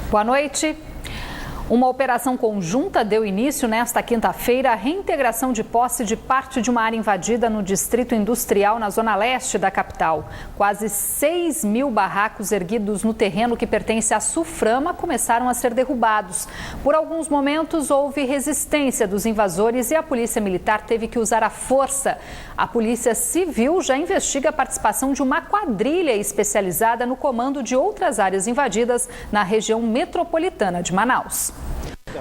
Boa noite. Uma operação conjunta deu início nesta quinta-feira à reintegração de posse de parte de uma área invadida no Distrito Industrial, na zona leste da capital. Quase 6.000 barracos erguidos no terreno que pertence à Suframa começaram a ser derrubados. Por alguns momentos houve resistência dos invasores e a Polícia Militar teve que usar a força. A Polícia Civil já investiga a participação de uma quadrilha especializada no comando de outras áreas invadidas na região metropolitana de Manaus.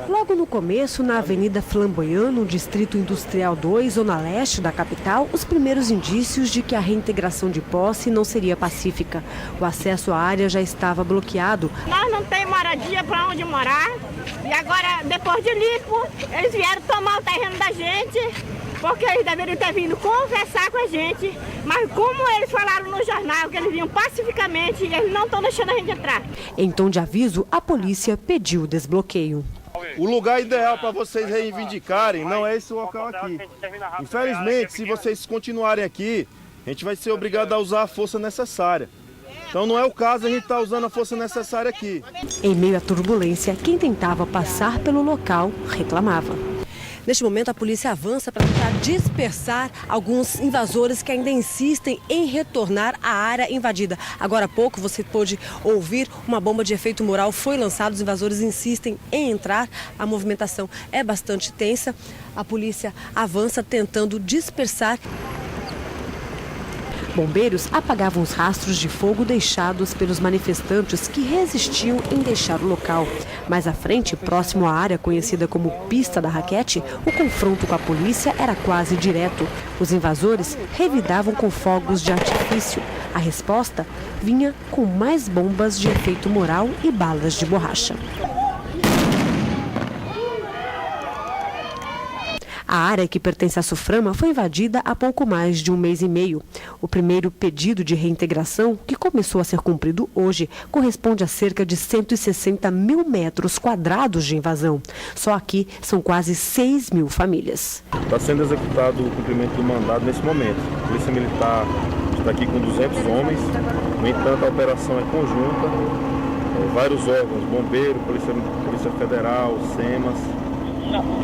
Logo no começo, na Avenida Flamboyant, no Distrito Industrial 2, zona leste da capital, os primeiros indícios de que a reintegração de posse não seria pacífica. O acesso à área já estava bloqueado. Nós não temos moradia para onde morar e agora, depois de limpo, eles vieram tomar o terreno da gente, porque eles deveriam ter vindo conversar com a gente, mas como eles falaram no jornal que eles vinham pacificamente, eles não estão deixando a gente entrar. Em tom de aviso, a polícia pediu o desbloqueio. O lugar ideal para vocês reivindicarem não é esse local aqui. Infelizmente, se vocês continuarem aqui, a gente vai ser obrigado a usar a força necessária. Então não é o caso a gente estar usando a força necessária aqui. Em meio à turbulência, quem tentava passar pelo local reclamava. Neste momento, a polícia avança para tentar dispersar alguns invasores que ainda insistem em retornar à área invadida. Agora há pouco você pôde ouvir uma bomba de efeito moral foi lançada, os invasores insistem em entrar, a movimentação é bastante tensa. A polícia avança tentando dispersar. Bombeiros apagavam os rastros de fogo deixados pelos manifestantes que resistiam em deixar o local. Mais à frente, próximo à área conhecida como Pista da Raquete, o confronto com a polícia era quase direto. Os invasores revidavam com fogos de artifício. A resposta vinha com mais bombas de efeito moral e balas de borracha. A área que pertence à Suframa foi invadida há pouco mais de um mês e meio. O primeiro pedido de reintegração, que começou a ser cumprido hoje, corresponde a cerca de 160 mil metros quadrados de invasão. Só aqui são quase 6.000 famílias. Está sendo executado o cumprimento do mandado nesse momento. A Polícia Militar está aqui com 200 homens. No entanto, a operação é conjunta. Vários órgãos, Bombeiro, Polícia Federal, SEMAS,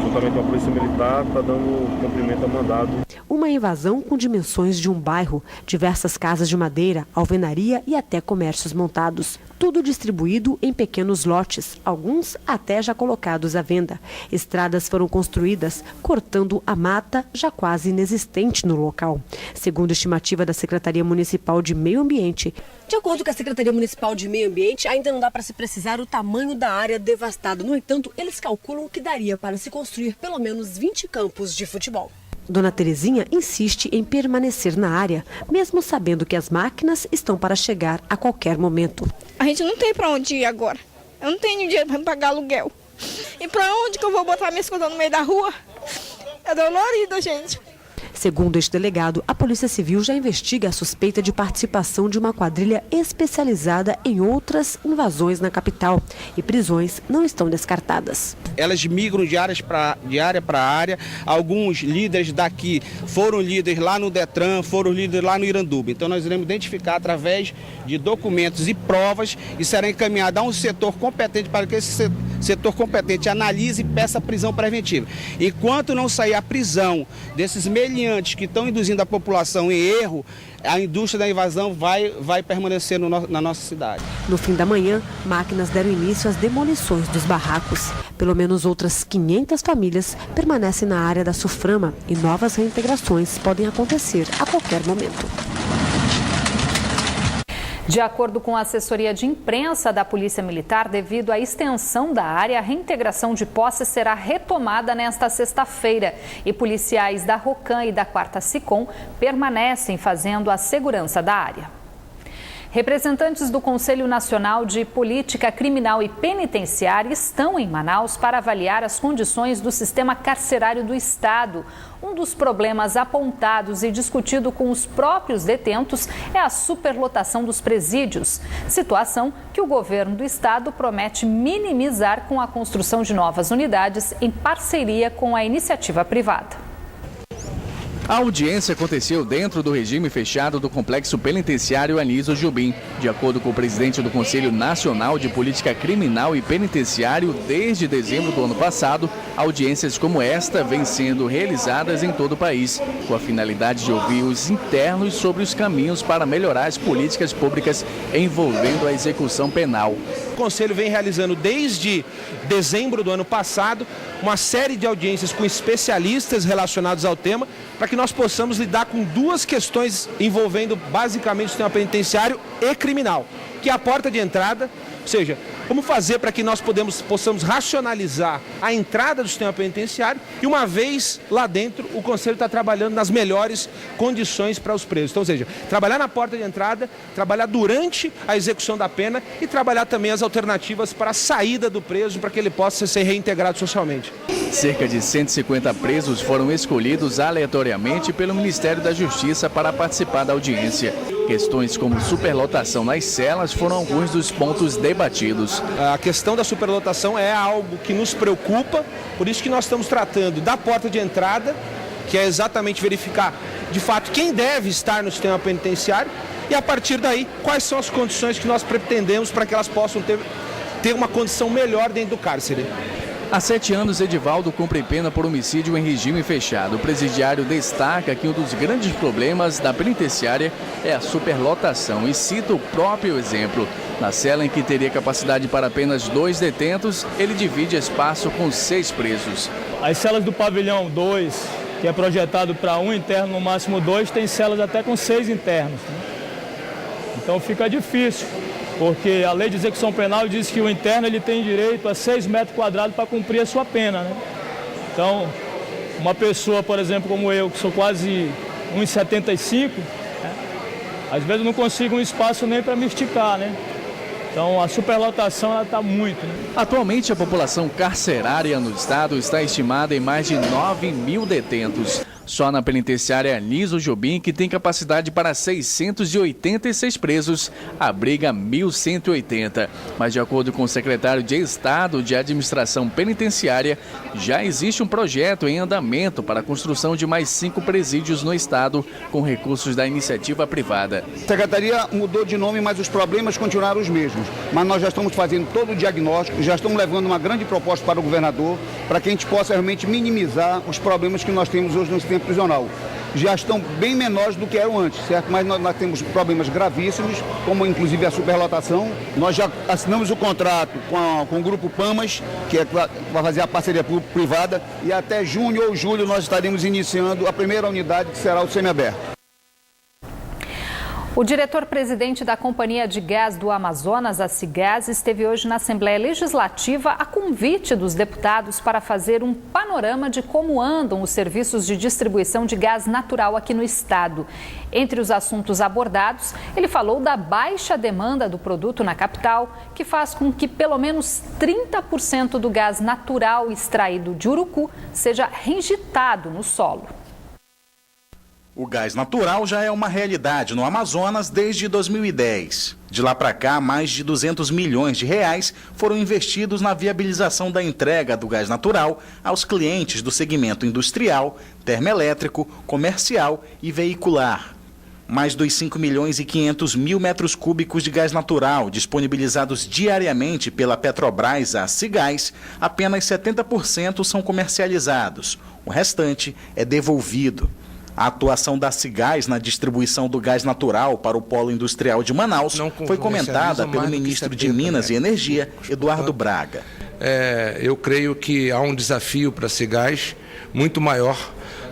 juntamente com a Polícia Militar, está dando cumprimento ao mandado. Uma invasão com dimensões de um bairro, diversas casas de madeira, alvenaria e até comércios montados. Tudo distribuído em pequenos lotes, alguns até já colocados à venda. Estradas foram construídas, cortando a mata já quase inexistente no local. Segundo a estimativa da Secretaria Municipal de Meio Ambiente, de acordo com a Secretaria Municipal de Meio Ambiente, ainda não dá para se precisar o tamanho da área devastada. No entanto, eles calculam que daria para se construir pelo menos 20 campos de futebol. Dona Terezinha insiste em permanecer na área, mesmo sabendo que as máquinas estão para chegar a qualquer momento. A gente não tem para onde ir agora. Eu não tenho dinheiro para pagar aluguel. E para onde que eu vou botar minhas coisas no meio da rua? É dolorido, gente. Segundo este delegado, a Polícia Civil já investiga a suspeita de participação de uma quadrilha especializada em outras invasões na capital. E prisões não estão descartadas. Elas migram de área para área. Alguns líderes daqui foram líderes lá no Detran, foram líderes lá no Iranduba. Então nós iremos identificar através de documentos e provas e será encaminhado a um setor competente para que esse setor competente analise e peça prisão preventiva. Enquanto não sair a prisão desses meliantes que estão induzindo a população em erro, a indústria da invasão vai permanecer na nossa cidade. No fim da manhã, máquinas deram início às demolições dos barracos. Pelo menos outras 500 famílias permanecem na área da Suframa e novas reintegrações podem acontecer a qualquer momento. De acordo com a assessoria de imprensa da Polícia Militar, devido à extensão da área, a reintegração de posse será retomada nesta sexta-feira e policiais da Rocan e da 4ª SICOM permanecem fazendo a segurança da área. Representantes do Conselho Nacional de Política Criminal e Penitenciária estão em Manaus para avaliar as condições do sistema carcerário do Estado. Um dos problemas apontados e discutido com os próprios detentos é a superlotação dos presídios, situação que o governo do Estado promete minimizar com a construção de novas unidades em parceria com a iniciativa privada. A audiência aconteceu dentro do regime fechado do Complexo Penitenciário Anísio Jobim. De acordo com o presidente do Conselho Nacional de Política Criminal e Penitenciário, desde dezembro do ano passado, audiências como esta vêm sendo realizadas em todo o país, com a finalidade de ouvir os internos sobre os caminhos para melhorar as políticas públicas envolvendo a execução penal. O Conselho vem realizando desde dezembro do ano passado uma série de audiências com especialistas relacionados ao tema, para que nós possamos lidar com duas questões envolvendo basicamente o sistema penitenciário e criminal, que é a porta de entrada, ou seja, como fazer para que nós possamos racionalizar a entrada do sistema penitenciário e, uma vez lá dentro, o Conselho está trabalhando nas melhores condições para os presos. Então, ou seja, trabalhar na porta de entrada, trabalhar durante a execução da pena e trabalhar também as alternativas para a saída do preso, para que ele possa ser reintegrado socialmente. Cerca de 150 presos foram escolhidos aleatoriamente pelo Ministério da Justiça para participar da audiência. Questões como superlotação nas celas foram alguns dos pontos debatidos. A questão da superlotação é algo que nos preocupa, por isso que nós estamos tratando da porta de entrada, que é exatamente verificar, de fato, quem deve estar no sistema penitenciário e, a partir daí, quais são as condições que nós pretendemos para que elas possam ter uma condição melhor dentro do cárcere. Há 7 anos, Edivaldo cumpre pena por homicídio em regime fechado. O presidiário destaca que um dos grandes problemas da penitenciária é a superlotação e cita o próprio exemplo. Na cela em que teria capacidade para apenas 2 detentos, ele divide espaço com 6 presos. As celas do pavilhão 2, que é projetado para 1 interno, no máximo 2, tem celas até com 6 internos. Então fica difícil, porque a lei de execução penal diz que o interno ele tem direito a 6 metros quadrados para cumprir a sua pena, né? Então, uma pessoa, por exemplo, como eu, que sou quase 1,75, às vezes eu não consigo um espaço nem para me esticar, né? Então, a superlotação ela está muito, né? Atualmente, a população carcerária no estado está estimada em mais de 9.000 detentos. Só na penitenciária Anísio Jobim, que tem capacidade para 686 presos, abriga 1.180. Mas, de acordo com o secretário de Estado de Administração Penitenciária, já existe um projeto em andamento para a construção de mais 5 presídios no estado, com recursos da iniciativa privada. A secretaria mudou de nome, mas os problemas continuaram os mesmos. Mas nós já estamos fazendo todo o diagnóstico, já estamos levando uma grande proposta para o governador, para que a gente possa realmente minimizar os problemas que nós temos hoje no sistema prisional. Já estão bem menores do que eram antes, certo? Mas nós temos problemas gravíssimos, como inclusive a superlotação. Nós já assinamos o contrato com o Grupo Pamas, que vai fazer a parceria público-privada, e até junho ou julho nós estaremos iniciando a primeira unidade, que será o semiaberto. O diretor-presidente da Companhia de Gás do Amazonas, a Cigás, esteve hoje na Assembleia Legislativa a convite dos deputados para fazer um panorama de como andam os serviços de distribuição de gás natural aqui no estado. Entre os assuntos abordados, ele falou da baixa demanda do produto na capital, que faz com que pelo menos 30% do gás natural extraído de Urucu seja reinjetado no solo. O gás natural já é uma realidade no Amazonas desde 2010. De lá para cá, mais de 200 milhões de reais foram investidos na viabilização da entrega do gás natural aos clientes do segmento industrial, termoelétrico, comercial e veicular. Mais dos 5 milhões e 500 mil metros cúbicos de gás natural disponibilizados diariamente pela Petrobras à Cigás, apenas 70% são comercializados. O restante é devolvido. A atuação da Cigás na distribuição do gás natural para o polo industrial de Manaus foi comentada pelo ministro de Minas e Energia, Eduardo Braga. Eu creio que há um desafio para a Cigás muito maior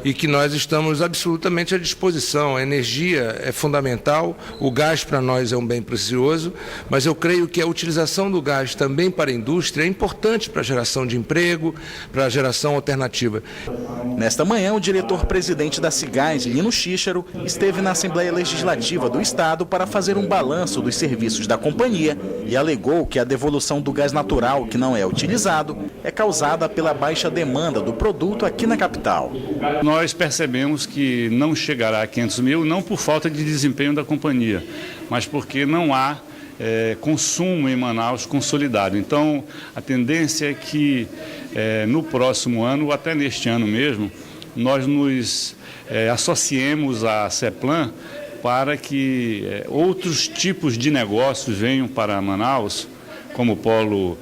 e que nós estamos absolutamente à disposição. A energia é fundamental, o gás para nós é um bem precioso, mas eu creio que a utilização do gás também para a indústria é importante para a geração de emprego, para a geração alternativa. Nesta manhã, o diretor-presidente da Cigás, Lino Xíxaro, esteve na Assembleia Legislativa do Estado para fazer um balanço dos serviços da companhia e alegou que a devolução do gás natural que não é utilizado é causada pela baixa demanda do produto aqui na capital. Nós percebemos que não chegará a 500 mil, não por falta de desempenho da companhia, mas porque não há consumo em Manaus consolidado. Então, a tendência é que no próximo ano, ou até neste ano mesmo, nós nos associemos à CEPLAN para que outros tipos de negócios venham para Manaus, como o polo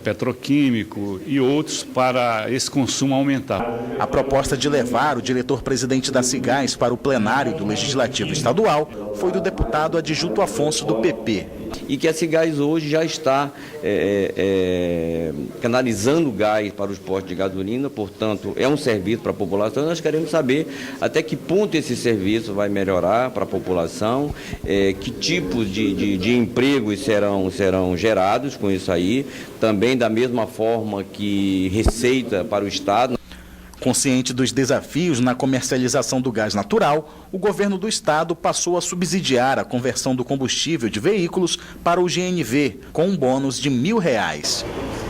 petroquímico e outros, para esse consumo aumentar. A proposta de levar o diretor-presidente da Cigás para o plenário do Legislativo Estadual foi do deputado Adjuto Afonso, do PP. E que a Cigás hoje já está canalizando gás para os postos de gasolina, portanto, é um serviço para a população. Nós queremos saber até que ponto esse serviço vai melhorar para a população, que tipos de empregos serão gerados com isso aí, também da mesma forma que receita para o Estado. Consciente dos desafios na comercialização do gás natural, o governo do estado passou a subsidiar a conversão do combustível de veículos para o GNV, com um bônus de R$1.000.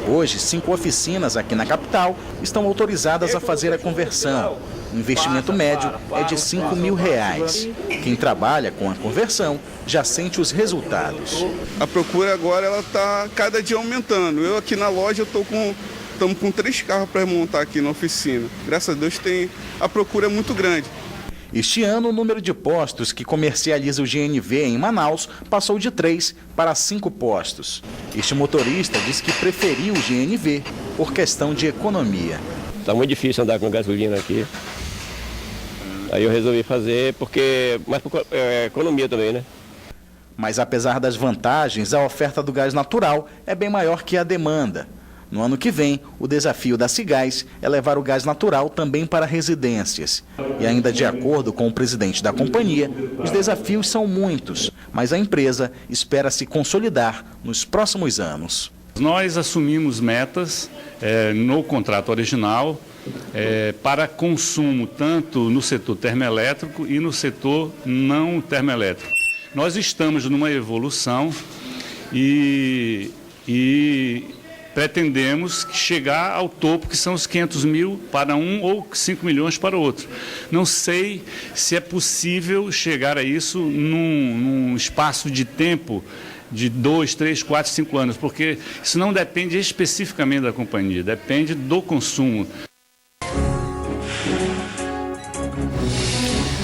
Hoje, 5 oficinas aqui na capital estão autorizadas a fazer a conversão. O investimento médio é de R$5.000. Quem trabalha com a conversão já sente os resultados. A procura agora está cada dia aumentando. Eu aqui na loja estamos com 3 carros para montar aqui na oficina. Graças a Deus a procura é muito grande. Este ano, o número de postos que comercializa o GNV em Manaus passou de 3 para 5 postos. Este motorista diz que preferiu o GNV por questão de economia. Está muito difícil andar com gasolina aqui. Aí eu resolvi fazer mas por economia também, né? Mas apesar das vantagens, a oferta do gás natural é bem maior que a demanda. No ano que vem, o desafio da Cigás é levar o gás natural também para residências. E ainda de acordo com o presidente da companhia, os desafios são muitos, mas a empresa espera se consolidar nos próximos anos. Nós assumimos metas no contrato original para consumo tanto no setor termoelétrico e no setor não termoelétrico. Nós estamos numa evolução e pretendemos chegar ao topo, que são os 500 mil para um ou 5 milhões para o outro. Não sei se é possível chegar a isso num espaço de tempo de 2, 3, 4, 5 anos, porque isso não depende especificamente da companhia, depende do consumo.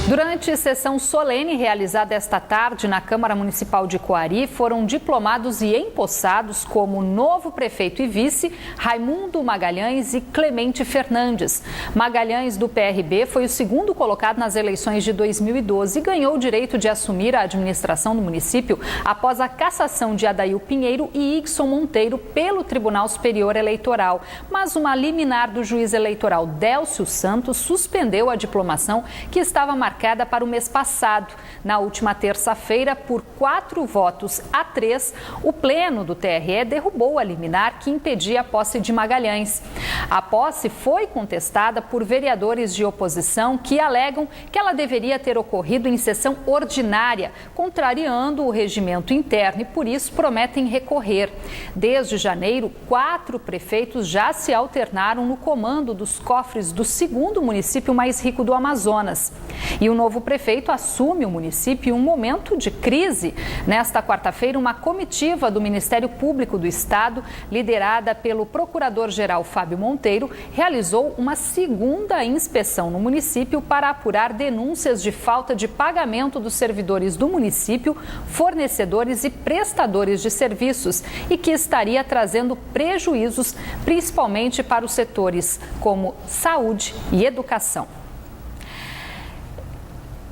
Durante sessão solene realizada esta tarde na Câmara Municipal de Coari, foram diplomados e empossados como novo prefeito e vice Raimundo Magalhães e Clemente Fernandes. Magalhães, do PRB, foi o segundo colocado nas eleições de 2012 e ganhou o direito de assumir a administração do município após a cassação de Adail Pinheiro e Ixon Monteiro pelo Tribunal Superior Eleitoral. Mas uma liminar do juiz eleitoral Délcio Santos suspendeu a diplomação que estava marcada para o mês passado. Na última terça-feira, por 4-3, o Pleno do TRE derrubou a liminar que impedia a posse de Magalhães. A posse foi contestada por vereadores de oposição que alegam que ela deveria ter ocorrido em sessão ordinária, contrariando o regimento interno e, por isso, prometem recorrer. Desde janeiro, 4 prefeitos já se alternaram no comando dos cofres do segundo município mais rico do Amazonas. E o novo prefeito assume o município em um momento de crise. Nesta quarta-feira, uma comitiva do Ministério Público do Estado, liderada pelo procurador-geral Fábio Monteiro, realizou uma segunda inspeção no município para apurar denúncias de falta de pagamento dos servidores do município, fornecedores e prestadores de serviços e que estaria trazendo prejuízos, principalmente para os setores como saúde e educação.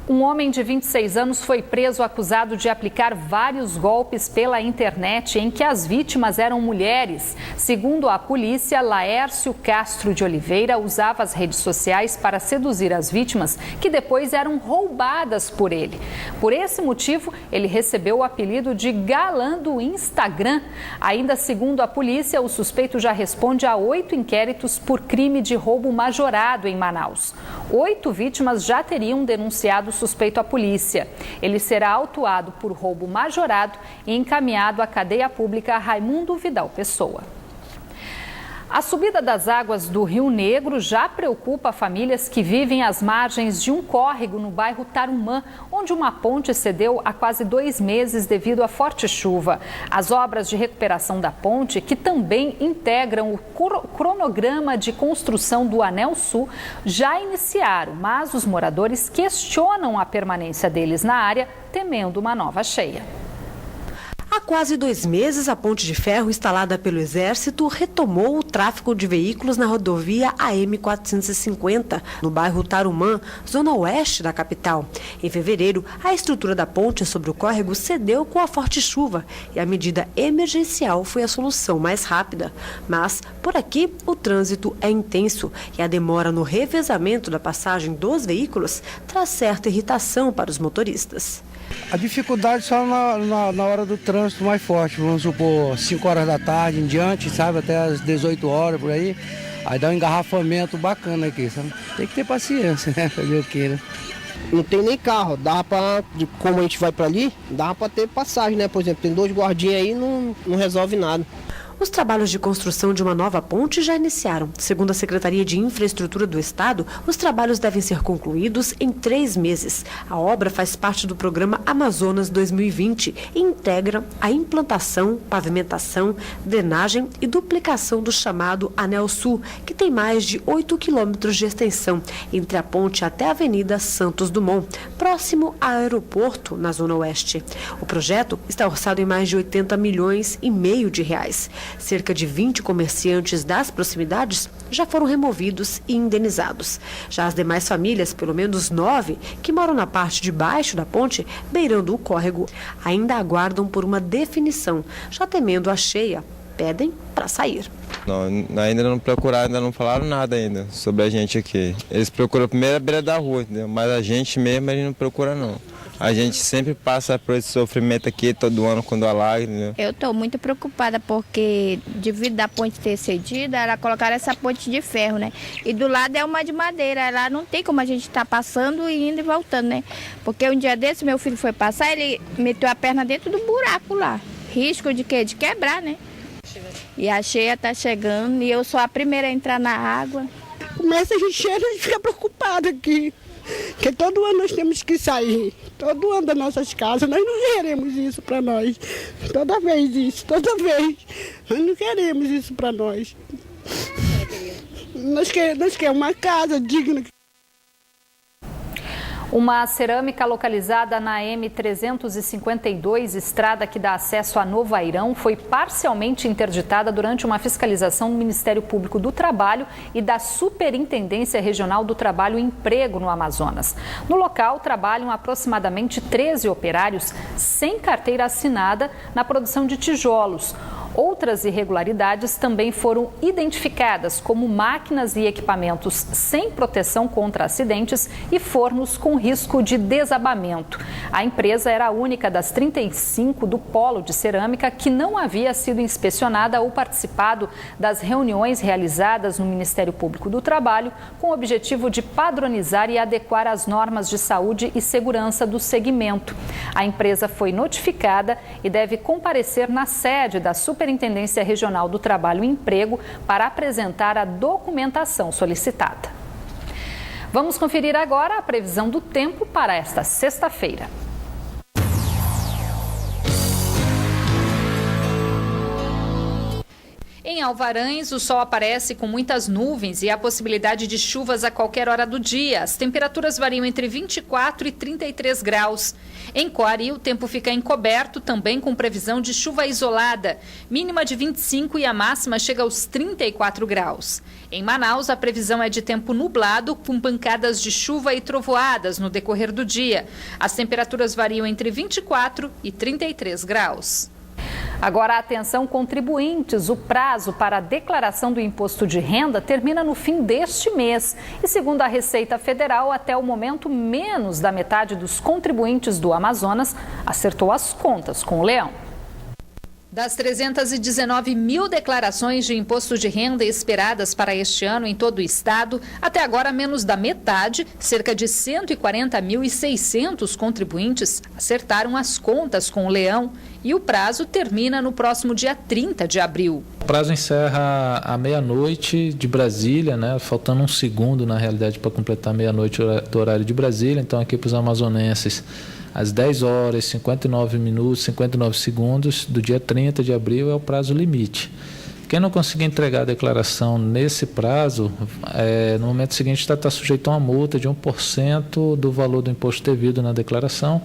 Um homem de 26 anos foi preso acusado de aplicar vários golpes pela internet em que as vítimas eram mulheres. Segundo a polícia, Laércio Castro de Oliveira usava as redes sociais para seduzir as vítimas, que depois eram roubadas por ele. Por esse motivo, ele recebeu o apelido de galã do Instagram. Ainda segundo a polícia, o suspeito já responde a 8 inquéritos por crime de roubo majorado em Manaus. 8 vítimas já teriam denunciado suspeito à polícia. Ele será autuado por roubo majorado e encaminhado à cadeia pública Raimundo Vidal Pessoa. A subida das águas do Rio Negro já preocupa famílias que vivem às margens de um córrego no bairro Tarumã, onde uma ponte cedeu há quase 2 meses devido à forte chuva. As obras de recuperação da ponte, que também integram o cronograma de construção do Anel Sul, já iniciaram, mas os moradores questionam a permanência deles na área, temendo uma nova cheia. Há quase 2 meses, a ponte de ferro instalada pelo Exército retomou o tráfego de veículos na rodovia AM450, no bairro Tarumã, zona oeste da capital. Em fevereiro, a estrutura da ponte sobre o córrego cedeu com a forte chuva e a medida emergencial foi a solução mais rápida. Mas, por aqui, o trânsito é intenso e a demora no revezamento da passagem dos veículos traz certa irritação para os motoristas. A dificuldade só na hora do trânsito mais forte, vamos supor, 5 horas da tarde em diante, sabe, até as 18 horas por aí. Aí dá um engarrafamento bacana aqui, sabe? Tem que ter paciência, né? Fazer o quê, né? Não tem nem carro, dá pra, como a gente vai pra ali, dá pra ter passagem, né? Por exemplo, tem 2 guardinhas aí, não resolve nada. Os trabalhos de construção de uma nova ponte já iniciaram. Segundo a Secretaria de Infraestrutura do Estado, os trabalhos devem ser concluídos em 3 meses. A obra faz parte do programa Amazonas 2020 e integra a implantação, pavimentação, drenagem e duplicação do chamado Anel Sul, que tem mais de 8 quilômetros de extensão, entre a ponte até a Avenida Santos Dumont, próximo ao aeroporto, na Zona Oeste. O projeto está orçado em mais de 80 milhões e meio de reais. Cerca de 20 comerciantes das proximidades já foram removidos e indenizados. Já as demais famílias, pelo menos 9, que moram na parte de baixo da ponte, beirando o córrego, ainda aguardam por uma definição, já temendo a cheia, pedem para sair. Não, ainda não procuraram, ainda não falaram nada ainda sobre a gente aqui. Eles procuram primeiro a beira da rua, entendeu? Mas a gente mesmo, eles não procuram não. A gente sempre passa por esse sofrimento aqui todo ano quando alaga, entendeu? Eu estou muito preocupada porque devido à ponte ter cedido, ela colocaram essa ponte de ferro, né? E do lado é uma de madeira, lá não tem como a gente estar passando e indo e voltando, né? Porque um dia desse meu filho foi passar, ele meteu a perna dentro do buraco lá. Risco de quê? De quebrar, né? E a cheia está chegando e eu sou a primeira a entrar na água. Começa a encher, a gente fica preocupado aqui. Porque todo ano nós temos que sair, todo ano das nossas casas, nós não queremos isso para nós. Toda vez. Nós não queremos isso para nós. Nós queremos uma casa digna. Uma cerâmica localizada na M352, estrada que dá acesso a Novo Airão, foi parcialmente interditada durante uma fiscalização do Ministério Público do Trabalho e da Superintendência Regional do Trabalho e Emprego no Amazonas. No local, trabalham aproximadamente 13 operários sem carteira assinada na produção de tijolos. Outras irregularidades também foram identificadas, como máquinas e equipamentos sem proteção contra acidentes e fornos com risco de desabamento. A empresa era a única das 35 do polo de cerâmica que não havia sido inspecionada ou participado das reuniões realizadas no Ministério Público do Trabalho com o objetivo de padronizar e adequar as normas de saúde e segurança do segmento. A empresa foi notificada e deve comparecer na sede da Superintendência Regional do Trabalho e Emprego para apresentar a documentação solicitada. Vamos conferir agora a previsão do tempo para esta sexta-feira. Em Alvarães, o sol aparece com muitas nuvens e a possibilidade de chuvas a qualquer hora do dia. As temperaturas variam entre 24 e 33 graus. Em Coari, o tempo fica encoberto, também com previsão de chuva isolada, mínima de 25 e a máxima chega aos 34 graus. Em Manaus, a previsão é de tempo nublado, com pancadas de chuva e trovoadas no decorrer do dia. As temperaturas variam entre 24 e 33 graus. Agora, atenção contribuintes, o prazo para a declaração do imposto de renda termina no fim deste mês. E segundo a Receita Federal, até o momento, menos da metade dos contribuintes do Amazonas acertou as contas com o leão. Das 319 mil declarações de imposto de renda esperadas para este ano em todo o estado, até agora menos da metade, cerca de 140.600 contribuintes, acertaram as contas com o leão. e o prazo termina no próximo dia 30 de abril. O prazo encerra à meia-noite de Brasília, né? Faltando um segundo, na realidade, para completar meia-noite do horário de Brasília. Então, aqui para os amazonenses, às 10 horas, 59 minutos, 59 segundos do dia 30 de abril é o prazo limite. Quem não conseguir entregar a declaração nesse prazo, no momento seguinte está sujeito a uma multa de 1% do valor do imposto devido na declaração.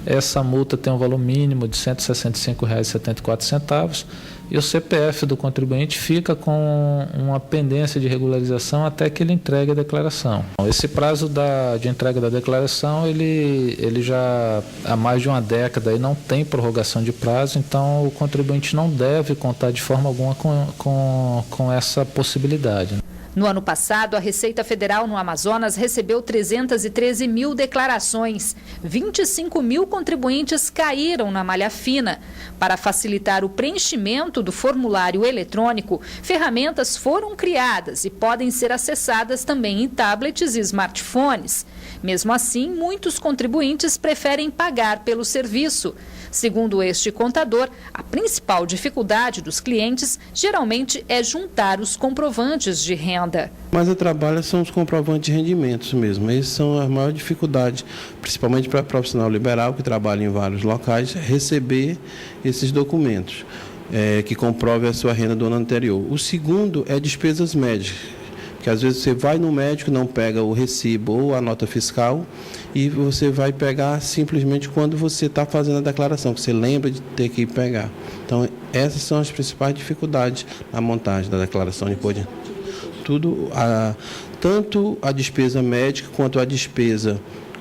Essa multa tem um valor mínimo de R$ 165,74 e o CPF do contribuinte fica com uma pendência de regularização até que ele entregue a declaração. Esse prazo de entrega da declaração, ele já há mais de uma década e não tem prorrogação de prazo, então o contribuinte não deve contar de forma alguma com essa possibilidade. No ano passado, a Receita Federal no Amazonas recebeu 313 mil declarações. 25 mil contribuintes caíram na malha fina. Para facilitar o preenchimento do formulário eletrônico, ferramentas foram criadas e podem ser acessadas também em tablets e smartphones. Mesmo assim, muitos contribuintes preferem pagar pelo serviço. Segundo este contador, a principal dificuldade dos clientes geralmente é juntar os comprovantes de renda. Mas o trabalho são os comprovantes de rendimentos mesmo. Essas são as maiores dificuldades, principalmente para profissional liberal que trabalha em vários locais, receber esses documentos que comprovem a sua renda do ano anterior. O segundo é despesas médicas, que às vezes você vai no médico, não pega o recibo ou a nota fiscal e você vai pegar simplesmente quando você está fazendo a declaração, que você lembra de ter que ir pegar. Então, essas são as principais dificuldades na montagem da declaração de imposto. Tanto a despesa médica quanto a despesa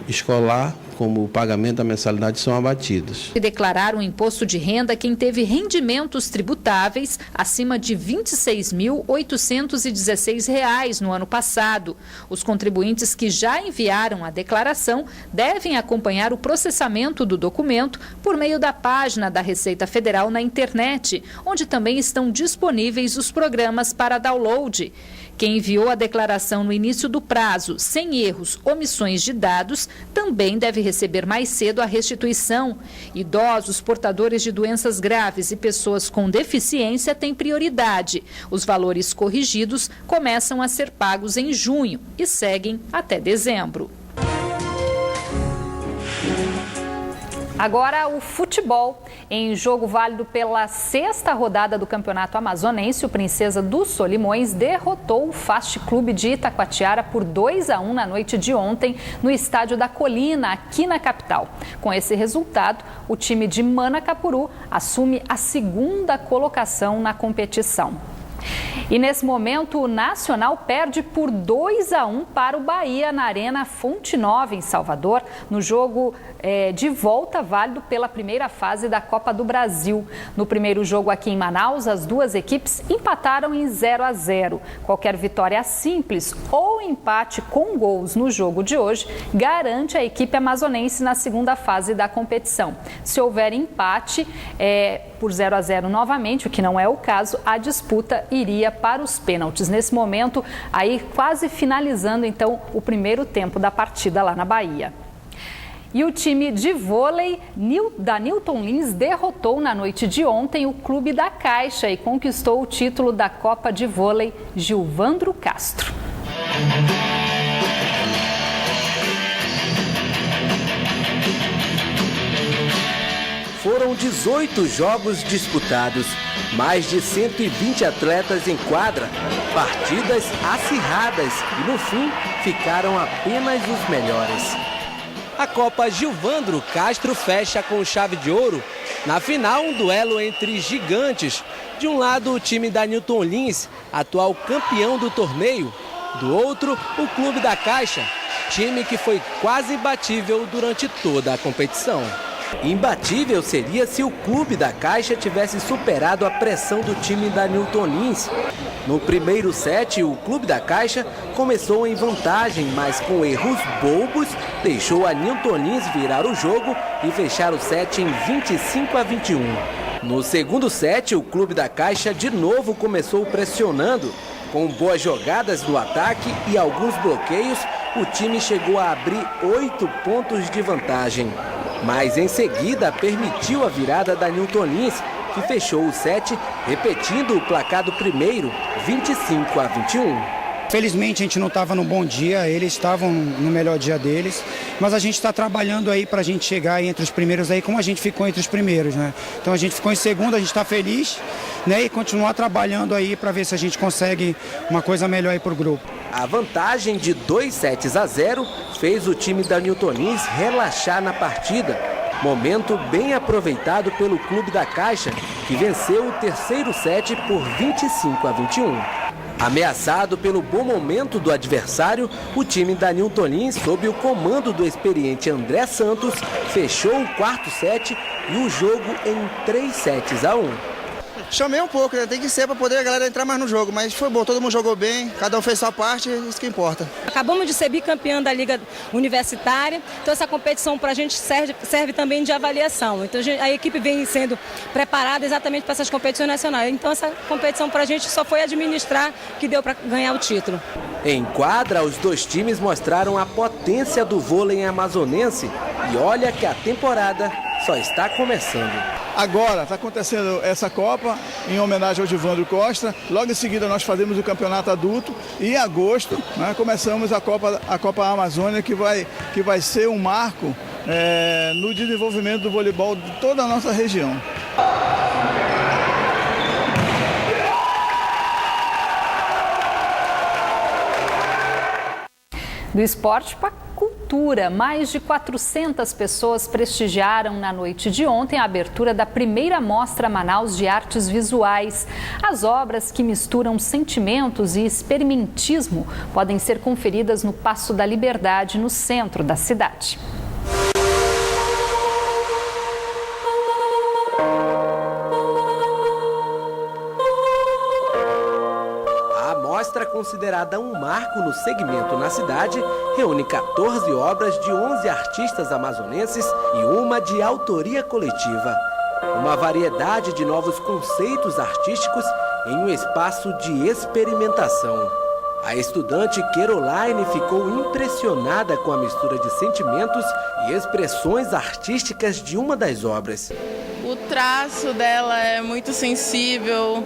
escolar, como o pagamento da mensalidade, são abatidas. Declarar um imposto de renda quem teve rendimentos tributáveis acima de R$ 26.816 no ano passado. Os contribuintes que já enviaram a declaração devem acompanhar o processamento do documento por meio da página da Receita Federal na internet, onde também estão disponíveis os programas para download. Quem enviou a declaração no início do prazo, sem erros, omissões de dados, também deve receber mais cedo a restituição. Idosos, portadores de doenças graves e pessoas com deficiência têm prioridade. Os valores corrigidos começam a ser pagos em junho e seguem até dezembro. Agora o futebol. Em jogo válido pela 6ª rodada do Campeonato Amazonense, o Princesa dos Solimões derrotou o Fast Clube de Itacoatiara por 2-1 na noite de ontem no Estádio da Colina, aqui na capital. Com esse resultado, o time de Manacapuru assume a 2ª colocação na competição. E nesse momento, o Nacional perde por 2-1 para o Bahia na Arena Fonte Nova, em Salvador, no jogo de volta válido pela primeira fase da Copa do Brasil. No primeiro jogo aqui em Manaus, as duas equipes empataram em 0-0. Qualquer vitória simples ou empate com gols no jogo de hoje garante a equipe amazonense na segunda fase da competição. Se houver empate por 0-0 novamente, o que não é o caso, a disputa iria para os pênaltis. Nesse momento, aí quase finalizando então o primeiro tempo da partida lá na Bahia. E o time de vôlei da Newton Lins derrotou na noite de ontem o Clube da Caixa e conquistou o título da Copa de Vôlei Gilvandro Castro. Foram 18 jogos disputados, mais de 120 atletas em quadra, partidas acirradas e no fim ficaram apenas os melhores. A Copa Gilvandro Castro fecha com chave de ouro. Na final, um duelo entre gigantes. De um lado, o time da Newton Lins, atual campeão do torneio. Do outro, o Clube da Caixa, time que foi quase imbatível durante toda a competição. Imbatível seria se o Clube da Caixa tivesse superado a pressão do time da Newton Lins. No primeiro set, o Clube da Caixa começou em vantagem, mas com erros bobos, deixou a Newton Lins virar o jogo e fechar o set em 25-21. No segundo set, o Clube da Caixa de novo começou pressionando. Com boas jogadas no ataque e alguns bloqueios, o time chegou a abrir 8 pontos de vantagem. mas em seguida permitiu a virada da Newton Lins, que fechou o set, repetindo o placar do primeiro, 25-21. Felizmente a gente não estava no bom dia, eles estavam no melhor dia deles, mas a gente está trabalhando aí para a gente chegar entre os primeiros aí, como a gente ficou entre os primeiros, né? Então a gente ficou em segundo, a gente está feliz, né? E continuar trabalhando aí para ver se a gente consegue uma coisa melhor aí para o grupo. A vantagem de 2-0 fez o time da Newton Lins relaxar na partida. Momento bem aproveitado pelo Clube da Caixa, que venceu o terceiro set por 25-21. Ameaçado pelo bom momento do adversário, o time da Newton Lins, sob o comando do experiente André Santos, fechou o quarto set e o jogo em 3-1. Chamei um pouco, né? Tem que ser para poder a galera entrar mais no jogo, mas foi bom, todo mundo jogou bem, cada um fez sua parte, isso que importa. Acabamos de ser bicampeão da Liga Universitária, então essa competição para a gente serve também de avaliação. Então a equipe vem sendo preparada exatamente para essas competições nacionais. Então essa competição para a gente só foi administrar que deu para ganhar o título. Em quadra, os dois times mostraram a potência do vôlei amazonense e olha que a temporada só está começando. Agora está acontecendo essa Copa em homenagem ao Gilvandro Costa. Logo em seguida nós fazemos o campeonato adulto e em agosto começamos a Copa Amazônia, que vai ser um marco no desenvolvimento do voleibol de toda a nossa região. Do esporte para a cultura, mais de 400 pessoas prestigiaram na noite de ontem a abertura da primeira Mostra Manaus de Artes Visuais. As obras que misturam sentimentos e experimentismo podem ser conferidas no Paço da Liberdade, no centro da cidade. Considerada um marco no segmento na cidade, reúne 14 obras de 11 artistas amazonenses e uma de autoria coletiva. Uma variedade de novos conceitos artísticos em um espaço de experimentação. A estudante Caroline ficou impressionada com a mistura de sentimentos e expressões artísticas de uma das obras. O traço dela é muito sensível.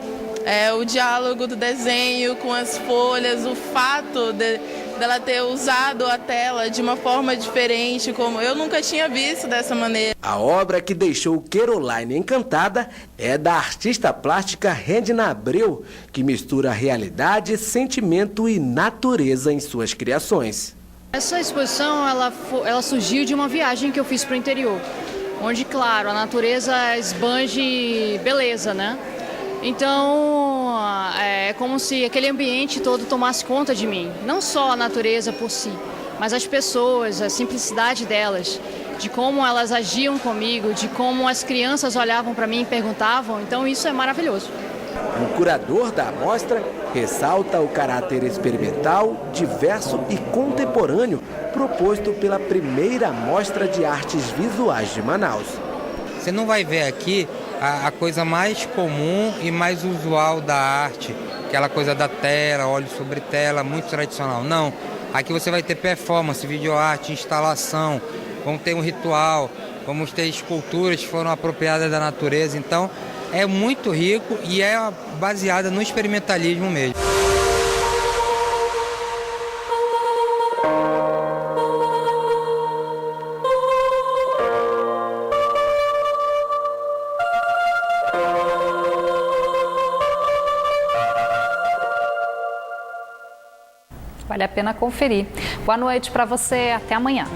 O diálogo do desenho com as folhas, o fato dela ter usado a tela de uma forma diferente, como eu nunca tinha visto dessa maneira. A obra que deixou Caroline encantada é da artista plástica Redna Abreu, que mistura realidade, sentimento e natureza em suas criações. Essa exposição ela surgiu de uma viagem que eu fiz para o interior, onde, claro, a natureza esbanje beleza, né? Então, é como se aquele ambiente todo tomasse conta de mim. Não só a natureza por si, mas as pessoas, a simplicidade delas, de como elas agiam comigo, de como as crianças olhavam para mim e perguntavam. Então, isso é maravilhoso. O curador da amostra ressalta o caráter experimental, diverso e contemporâneo proposto pela primeira Mostra de Artes Visuais de Manaus. Você não vai ver aqui a coisa mais comum e mais usual da arte, aquela coisa da tela, óleo sobre tela, muito tradicional. Não, aqui você vai ter performance, videoarte, instalação, vamos ter um ritual, vamos ter esculturas que foram apropriadas da natureza. Então, é muito rico e é baseada no experimentalismo mesmo. Vale a pena conferir. Boa noite para você, até amanhã.